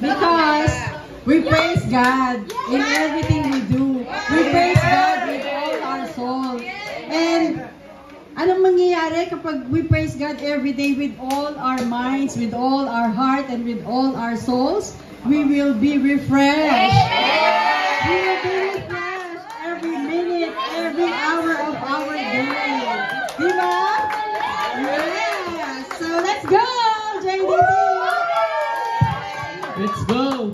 Because we praise God in everything we do. We praise God with all our soul. And anong mangyayari kapag we praise God every day with all our minds, with all our heart, and with all our souls? We will be refreshed. We will be refreshed every minute, every hour of our day. Diba? Yes! So let's go, JDT! Let's go!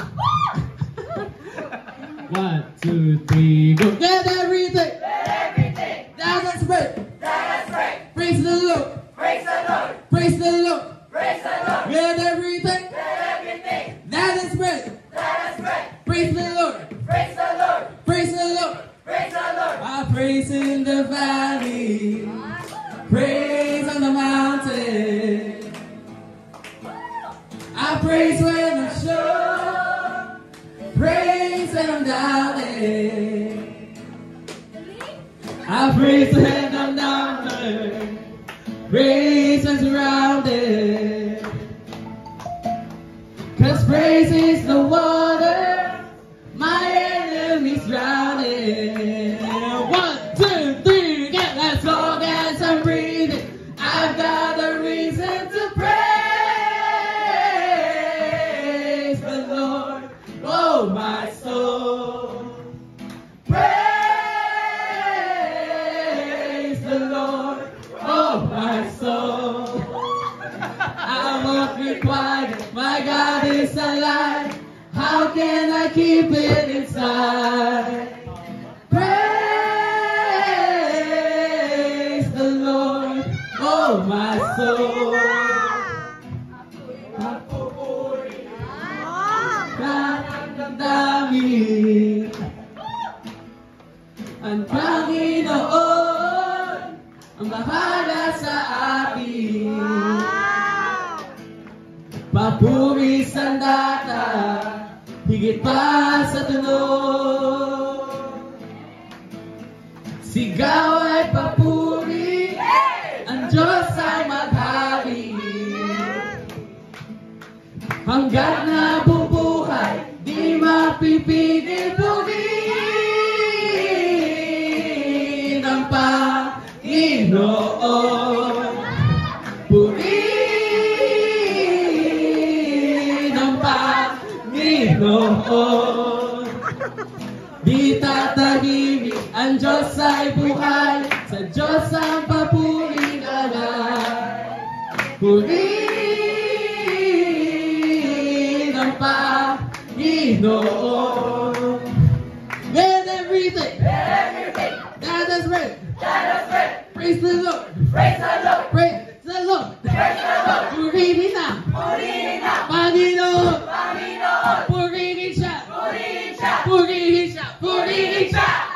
1, 2, 3, go! Get everything! Now let's break! Praise the Lord! Praise the Lord! Get everything! Now let's break! Praise the Lord! Praise the Lord! I praise in the valley, praise on the mountain. I praise when I'm sure, praise when I'm doubting. I praise when I'm numbered, praise when surrounded. 'Cause praise is the water my enemies drowning. 1, 2, 3, get as long as I'm breathing. I've got a reason to praise the Lord, oh my soul. Praise the Lord, oh my soul. I won't be quiet, my God is alive. How can I keep it inside? Praise the Lord, oh my soul. Dami ang Panginoon ang bahala sa atin. Papuri sandata, higit pa sa tunog. Sigaw ay papuri, ang Diyos ay maghari. Hanggat nabubuhay, di mapipigil purihin ang Panginoon. Purihin ang Panginoon. Di tatahimik, ang Diyos ay buhay, sa Diyos ang papuring alay. Purihin ang Panginoon. Let everything that is right. Praise the Lord. Praise the Lord. Purihin na Panginoon. Purihin siya. Purihin siya.